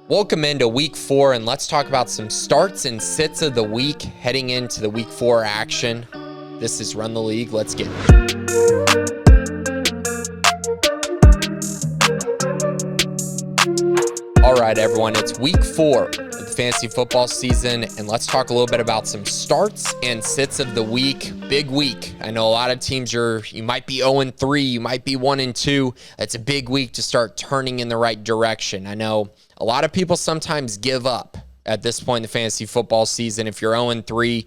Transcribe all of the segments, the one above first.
Welcome into week 4, and let's talk about some starts and sits of the week heading into the week 4 action. This is Run the League. Let's get it. All right, everyone, it's week 4 of the fantasy football season, and let's talk a little bit about some starts and sits of the week. Big week. I know a lot of teams you might be 0-3, you might be 1-2. It's a big week to start turning in the right direction. I know a lot of people sometimes give up at this point in the fantasy football season. If you're 0-3,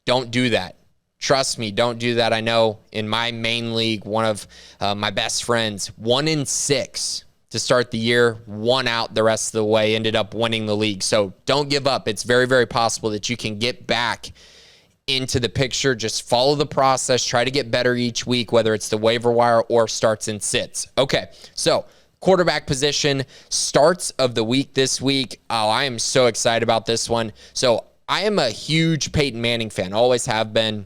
don't do that. Trust me, don't do that. I know in my main league, one of my best friends, 1-6 to start the year, one out the rest of the way, ended up winning the league. So don't give up. It's very, very possible that you can get back into the picture. Just follow the process. Try to get better each week, whether it's the waiver wire or starts and sits. Okay, so quarterback position, starts of the week this week. Oh, I am so excited about this one. So I am a huge Peyton Manning fan, always have been.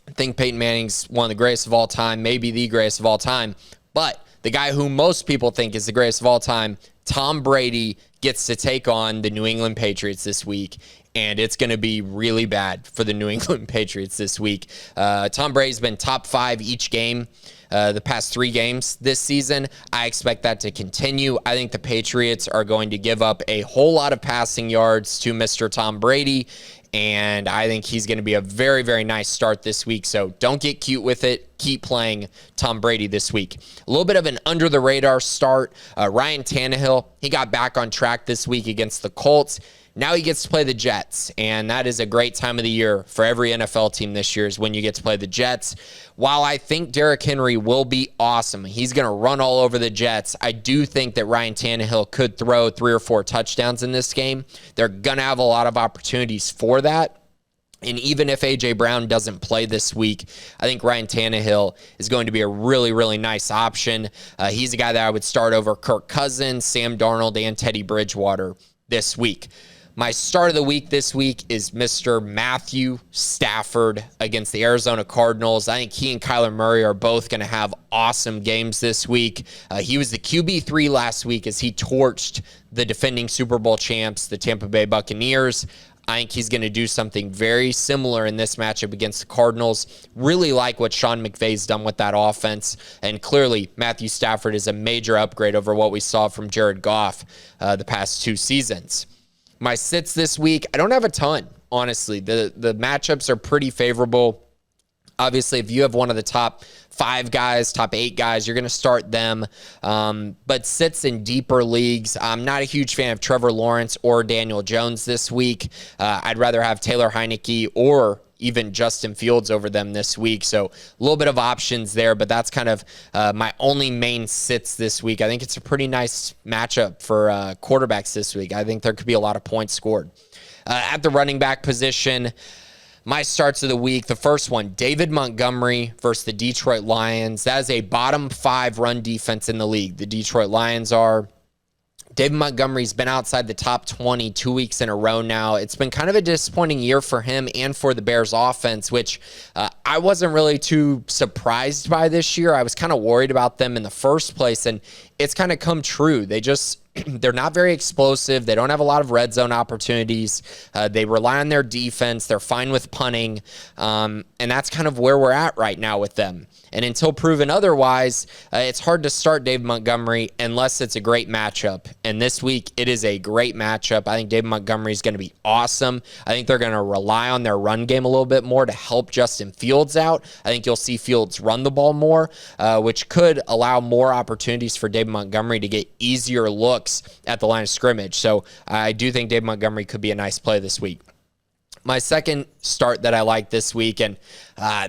I think Peyton Manning's one of the greatest of all time, maybe the greatest of all time. But the guy who most people think is the greatest of all time, Tom Brady, gets to take on the New England Patriots this week, and it's going to be really bad for the New England Patriots this week. Tom Brady's been top 5 each game the past 3 games this season. I expect that to continue. I think the Patriots are going to give up a whole lot of passing yards to Mr. Tom Brady, and I think he's going to be a very, very nice start this week. So don't get cute with it. Keep playing Tom Brady this week. A little bit of an under-the-radar start. Ryan Tannehill, he got back on track this week against the Colts. Now he gets to play the Jets, and that is a great time of the year for every NFL team this year is when you get to play the Jets. While I think Derrick Henry will be awesome, he's going to run all over the Jets, I do think that Ryan Tannehill could throw 3 or 4 touchdowns in this game. They're going to have a lot of opportunities for that. And even if A.J. Brown doesn't play this week, I think Ryan Tannehill is going to be a really, really nice option. He's a guy that I would start over Kirk Cousins, Sam Darnold, and Teddy Bridgewater this week. My start of the week this week is Mr. Matthew Stafford against the Arizona Cardinals. I think he and Kyler Murray are both going to have awesome games this week. He was the QB3 last week as he torched the defending Super Bowl champs, the Tampa Bay Buccaneers. I think he's going to do something very similar in this matchup against the Cardinals. Really like what Sean McVay's done with that offense. And clearly, Matthew Stafford is a major upgrade over what we saw from Jared Goff the past 2 seasons. My sits this week, I don't have a ton, honestly. The matchups are pretty favorable. Obviously, if you have one of the top 5 guys, top 8 guys, you're going to start them. But sits in deeper leagues, I'm not a huge fan of Trevor Lawrence or Daniel Jones this week. I'd rather have Taylor Heineke or even Justin Fields over them this week. So a little bit of options there, but that's kind of my only main sits this week. I think it's a pretty nice matchup for quarterbacks this week. I think there could be a lot of points scored. At the running back position, my starts of the week, the first one, David Montgomery versus the Detroit Lions. That is a bottom 5 run defense in the league. The Detroit Lions are. David Montgomery's been outside the top 20 2 weeks in a row now. It's been kind of a disappointing year for him and for the Bears offense, which I wasn't really too surprised by this year. I was kind of worried about them in the first place, and it's kind of come true. They're not very explosive. They don't have a lot of red zone opportunities. They rely on their defense. They're fine with punting. And that's kind of where we're at right now with them. And until proven otherwise, it's hard to start David Montgomery unless it's a great matchup. And this week, it is a great matchup. I think David Montgomery is going to be awesome. I think they're going to rely on their run game a little bit more to help Justin Fields out. I think you'll see Fields run the ball more, which could allow more opportunities for David Montgomery to get easier looks at the line of scrimmage. So I do think David Montgomery could be a nice play this week. My second start that I like this week, and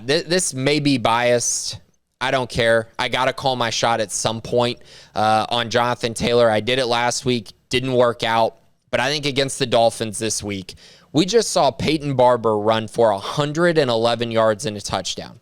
this may be biased. I don't care. I got to call my shot at some point on Jonathan Taylor. I did it last week. Didn't work out. But I think against the Dolphins this week, we just saw Peyton Barber run for 111 yards and a touchdown.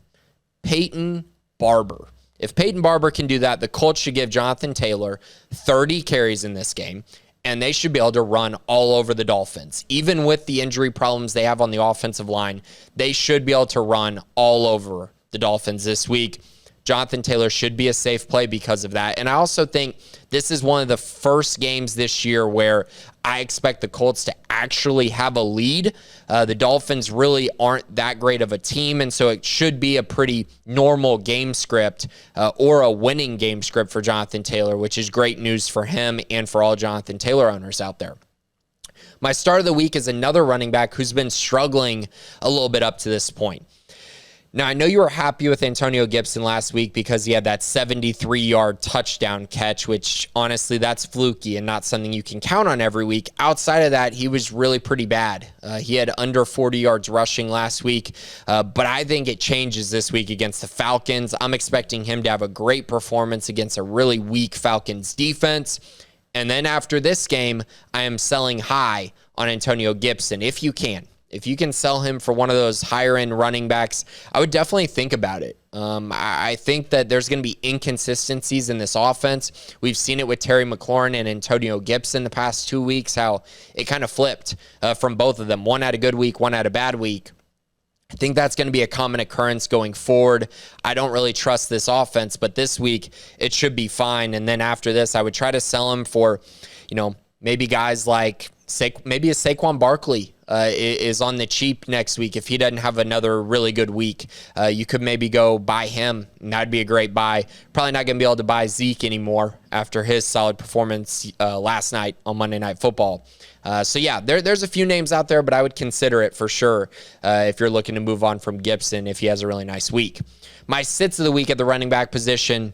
Peyton Barber. If Peyton Barber can do that, the Colts should give Jonathan Taylor 30 carries in this game, and they should be able to run all over the Dolphins. Even with the injury problems they have on the offensive line, they should be able to run all over the Dolphins this week. Jonathan Taylor should be a safe play because of that. And I also think this is one of the first games this year where I expect the Colts to actually have a lead. The Dolphins really aren't that great of a team, and so it should be a pretty normal game script or a winning game script for Jonathan Taylor, which is great news for him and for all Jonathan Taylor owners out there. My start of the week is another running back who's been struggling a little bit up to this point. Now, I know you were happy with Antonio Gibson last week because he had that 73-yard touchdown catch, which honestly, that's fluky and not something you can count on every week. Outside of that, he was really pretty bad. He had under 40 yards rushing last week, but I think it changes this week against the Falcons. I'm expecting him to have a great performance against a really weak Falcons defense. And then after this game, I am selling high on Antonio Gibson, if you can. If you can sell him for one of those higher-end running backs, I would definitely think about it. I think that there's going to be inconsistencies in this offense. We've seen it with Terry McLaurin and Antonio Gibson the past 2 weeks, how it kind of flipped from both of them. One had a good week, one had a bad week. I think that's going to be a common occurrence going forward. I don't really trust this offense, but this week it should be fine. And then after this, I would try to sell him for, maybe guys like maybe a Saquon Barkley is on the cheap next week. If he doesn't have another really good week, you could maybe go buy him, and that'd be a great buy. Probably not going to be able to buy Zeke anymore after his solid performance last night on Monday Night Football. There's a few names out there, but I would consider it for sure if you're looking to move on from Gibson if he has a really nice week. My sits of the week at the running back position,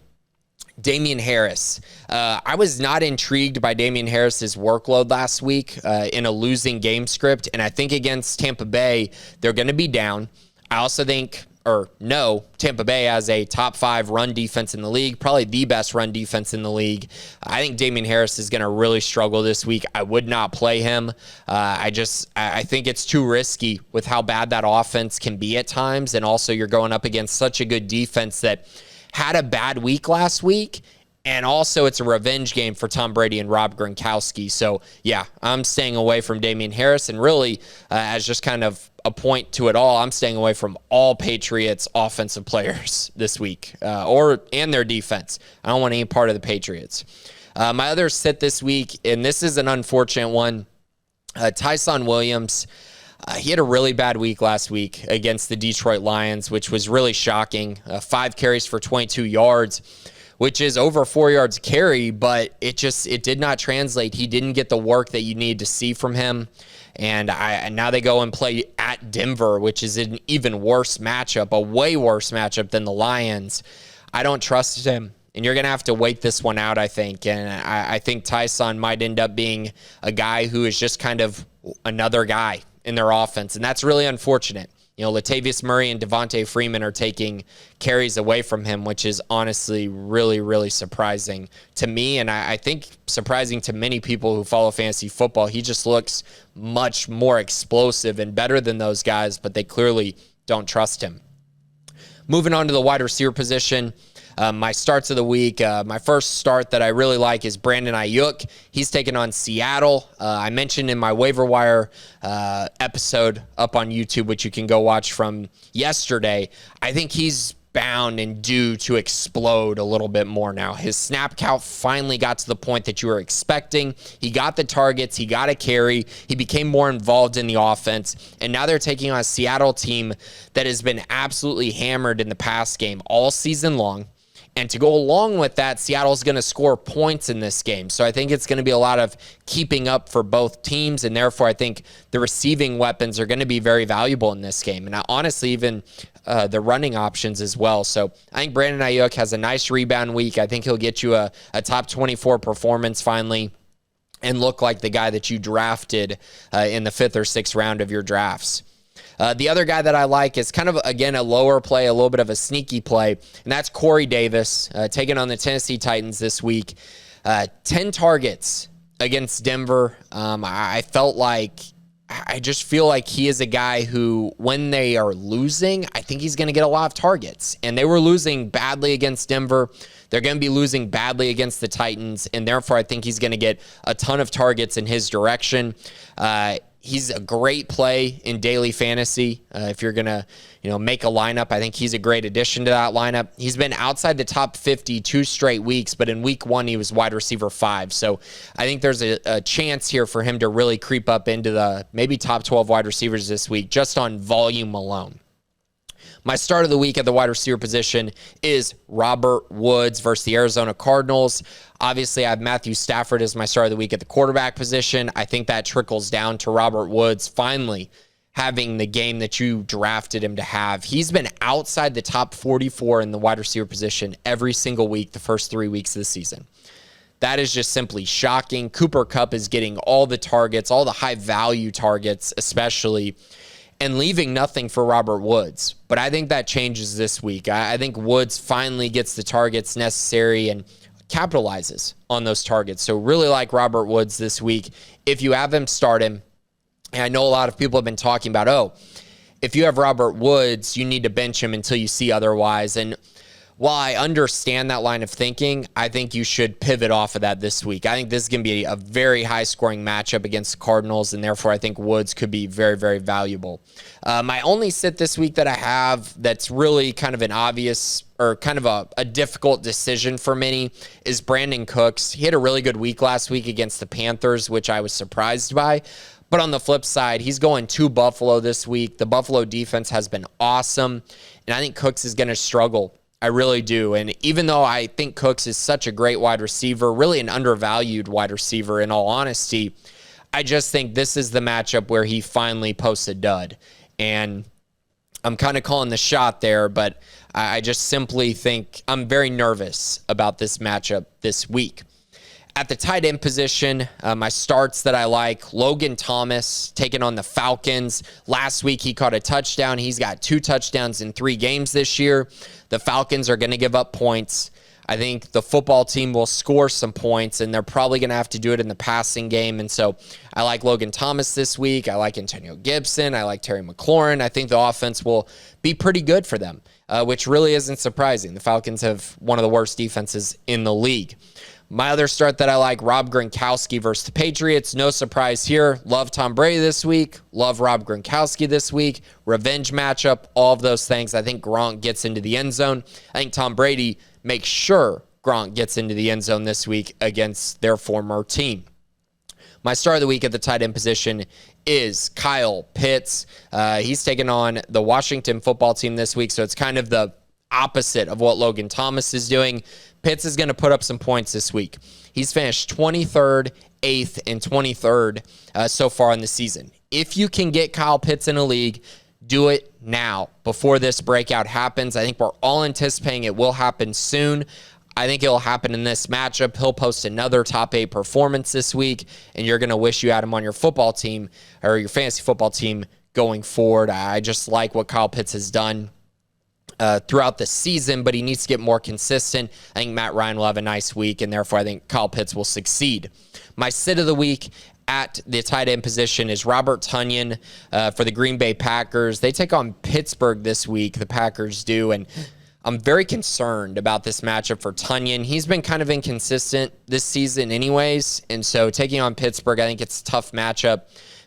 Damien Harris. I was not intrigued by Damien Harris's workload last week in a losing game script, and I think against Tampa Bay, they're going to be down. I also think, Tampa Bay has a top 5 run defense in the league, probably the best run defense in the league. I think Damien Harris is going to really struggle this week. I would not play him. I think it's too risky with how bad that offense can be at times, and also you're going up against such a good defense that had a bad week last week, and also it's a revenge game for Tom Brady and Rob Gronkowski. So, yeah, I'm staying away from Damien Harris, and really, as just kind of a point to it all, I'm staying away from all Patriots offensive players this week, and their defense. I don't want any part of the Patriots. My other sit this week, and this is an unfortunate one, Tyson Williams. He had a really bad week last week against the Detroit Lions, which was really shocking. 5 carries for 22 yards, which is over 4 yards carry, but it did not translate. He didn't get the work that you need to see from him. And now they go and play at Denver, which is an even worse matchup, a way worse matchup than the Lions. I don't trust him. And you're going to have to wait this one out, I think. And I think Tyson might end up being a guy who is just kind of another guy in their offense, and that's really unfortunate. Latavius Murray and Devontae Freeman are taking carries away from him, which is honestly really, really surprising to me, and I think surprising to many people who follow fantasy football. He just looks much more explosive and better than those guys, but they clearly don't trust him. Moving on to the wide receiver position, my starts of the week, my first start that I really like is Brandon Eyuk. He's taking on Seattle. I mentioned in my waiver wire episode up on YouTube, which you can go watch from yesterday, I think he's bound and due to explode a little bit more now. His snap count finally got to the point that you were expecting. He got the targets. He got a carry. He became more involved in the offense. And now they're taking on a Seattle team that has been absolutely hammered in the pass game all season long. And to go along with that, Seattle's going to score points in this game. So I think it's going to be a lot of keeping up for both teams, and therefore I think the receiving weapons are going to be very valuable in this game. And honestly, even the running options as well. So I think Brandon Eyuk has a nice rebound week. I think he'll get you a top 24 performance finally and look like the guy that you drafted in the 5th or 6th round of your drafts. The other guy that I like is kind of, again, a lower play, a little bit of a sneaky play, and that's Corey Davis, taking on the Tennessee Titans this week. 10 targets against Denver. I just feel like he is a guy who, when they are losing, I think he's going to get a lot of targets. And they were losing badly against Denver. They're going to be losing badly against the Titans, and therefore I think he's going to get a ton of targets in his direction. he's a great play in daily fantasy. If you're going to, make a lineup, I think he's a great addition to that lineup. He's been outside the top 50 2 straight weeks, but in week 1, he was wide receiver 5. So I think there's a chance here for him to really creep up into the maybe top 12 wide receivers this week, just on volume alone. My start of the week at the wide receiver position is Robert Woods versus the Arizona Cardinals. Obviously, I have Matthew Stafford as my start of the week at the quarterback position. I think that trickles down to Robert Woods finally having the game that you drafted him to have. He's been outside the top 44 in the wide receiver position every single week the first 3 weeks of the season. That is just simply shocking. Cooper Kupp is getting all the targets, all the high-value targets especially, and leaving nothing for Robert Woods. But I think that changes this week. I think Woods finally gets the targets necessary and capitalizes on those targets. So really like Robert Woods this week. If you have him, start him. And I know a lot of people have been talking about, if you have Robert Woods, you need to bench him until you see otherwise. And while I understand that line of thinking, I think you should pivot off of that this week. I think this is going to be a very high-scoring matchup against the Cardinals, and therefore I think Woods could be very, very valuable. My only sit this week that I have that's really kind of an obvious or kind of a difficult decision for many is Brandon Cooks. He had a really good week last week against the Panthers, which I was surprised by. But on the flip side, he's going to Buffalo this week. The Buffalo defense has been awesome, and I think Cooks is going to struggle. I really do. And even though I think Cooks is such a great wide receiver, really an undervalued wide receiver in all honesty, I just think this is the matchup where he finally posts a dud. And I'm kind of calling the shot there, but I just simply think I'm very nervous about this matchup this week. At the tight end position, my starts that I like, Logan Thomas taking on the Falcons. Last week, he caught a touchdown. He's got 2 touchdowns in 3 games this year. The Falcons are going to give up points. I think the football team will score some points, and they're probably going to have to do it in the passing game. And so I like Logan Thomas this week. I like Antonio Gibson. I like Terry McLaurin. I think the offense will be pretty good for them, which really isn't surprising. The Falcons have one of the worst defenses in the league. My other start that I like, Rob Gronkowski versus the Patriots. No surprise here. Love Tom Brady this week. Love Rob Gronkowski this week. Revenge matchup, all of those things. I think Gronk gets into the end zone. I think Tom Brady makes sure Gronk gets into the end zone this week against their former team. My start of the week at the tight end position is Kyle Pitts. He's taking on the Washington football team this week, so it's kind of the opposite of what Logan Thomas is doing. Pitts is going to put up some points this week. He's finished 23rd, 8th, and 23rd so far in the season. If you can get Kyle Pitts in a league, do it now before this breakout happens. I think we're all anticipating it will happen soon. I think it'll happen in this matchup. He'll post another top 8 performance this week, and you're going to wish you had him on your football team or your fantasy football team going forward. I just like what Kyle Pitts has done throughout the season, but he needs to get more consistent. I think Matt Ryan will have a nice week, and therefore I think Kyle Pitts will succeed. My sit of the week at the tight end position is Robert Tunion for the Green Bay Packers. They take on Pittsburgh this week, the Packers do, and I'm very concerned about this matchup for Tunion. He's been kind of inconsistent this season anyways, and so taking on Pittsburgh, I think it's a tough matchup.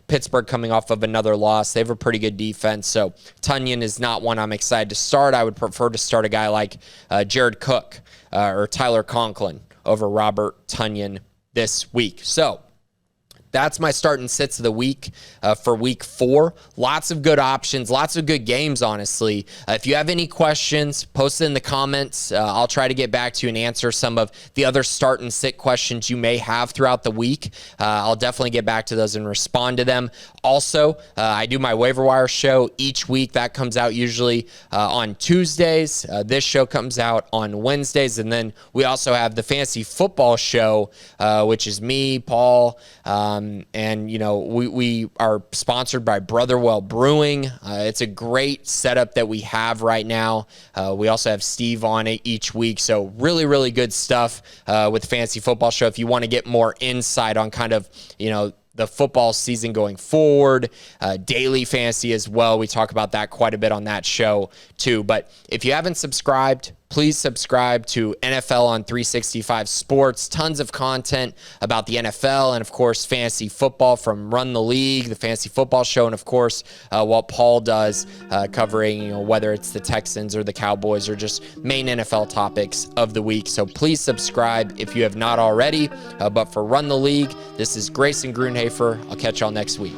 Pittsburgh coming off of another loss. They have a pretty good defense, so Tunion is not one I'm excited to start. I would prefer to start a guy like Jared Cook or Tyler Conklin over Robert Tunion this week. So that's my start and sits of the week for week 4. Lots of good options, lots of good games, honestly. If you have any questions, post it in the comments. I'll try to get back to you and answer some of the other start and sit questions you may have throughout the week. I'll definitely get back to those and respond to them. Also, I do my waiver wire show each week. That comes out usually on Tuesdays. This show comes out on Wednesdays. And then we also have the fantasy football show, which is me, Paul, and, you know, we are sponsored by Brotherwell Brewing. It's a great setup that we have right now. We also have Steve on it each week. So really, really good stuff with the Fantasy Football Show. If you want to get more insight on kind of, you know, the football season going forward, daily fantasy as well. We talk about that quite a bit on that show too. But if you haven't subscribed, Please subscribe to NFL on 365 Sports. Tons of content about the NFL and, of course, fantasy football from Run the League, the Fantasy Football Show, and, of course, what Paul does covering whether it's the Texans or the Cowboys or just main NFL topics of the week. So please subscribe if you have not already. But for Run the League, this is Grayson Grunhafer. I'll catch y'all next week.